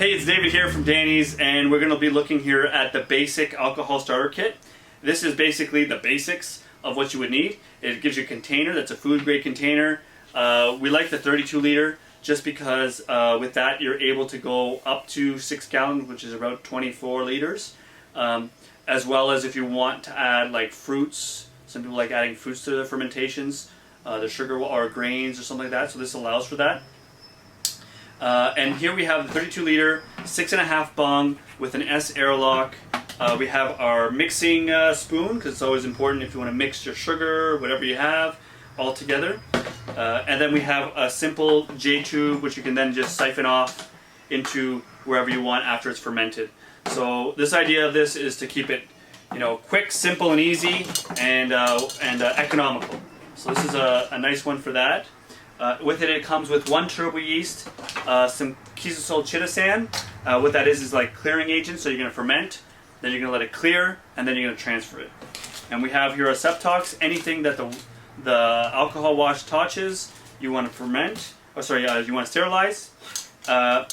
Hey, it's David here from Danny's, and we're going to be looking here at the basic alcohol starter kit. This is basically the basics of what you would need. It gives you a container that's a food grade container. We like the 32 liter just because with that you're able to go up to 6 gallons, which is about 24 liters. As well as if you want to add like fruits. Some people like adding fruits to their fermentations, the sugar or grains or something like that, so this allows for that. And here we have the 32 liter, 6.5 bung with an S airlock. We have our mixing spoon, because it's always important if you want to mix your sugar, whatever you have, all together. And then we have a simple J tube, which you can then just siphon off into wherever you want after it's fermented. So this idea of this is to keep it, quick, simple, and easy, and economical. So this is a nice one for that. With it, it comes with 1 turbo yeast, some Kisosol chitosan. What that is like clearing agent, so you're going to ferment, then you're going to let it clear, and then you're going to transfer it. And we have here a Septox, anything that the alcohol wash touches, you want to ferment, you want to sterilize.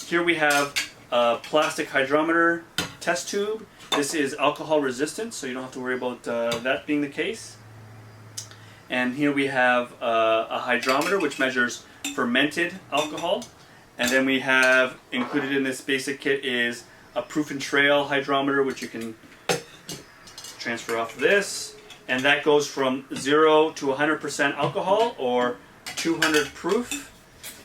Here we have a plastic hydrometer test tube. This is alcohol resistant, so you don't have to worry about that being the case. And here we have a hydrometer which measures fermented alcohol. And then we have included in this basic kit is a proof and trail hydrometer, which you can transfer off of this. And that goes from 0 to 100% alcohol or 200 proof,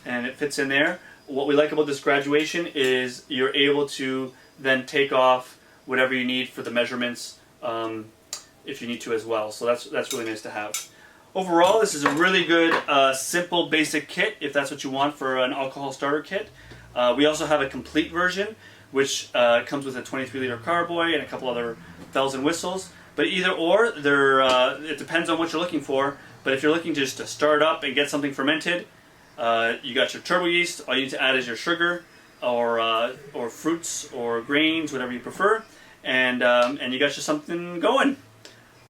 and it fits in there. What we like about this graduation is you're able to then take off whatever you need for the measurements if you need to as well. So that's really nice to have. Overall, this is a really good, simple, basic kit if that's what you want for an alcohol starter kit. We also have a complete version, which comes with a 23 liter carboy and a couple other bells and whistles. But either or, it depends on what you're looking for. But if you're looking just to start up and get something fermented, you got your turbo yeast. All you need to add is your sugar or fruits or grains, whatever you prefer, and you got you something going.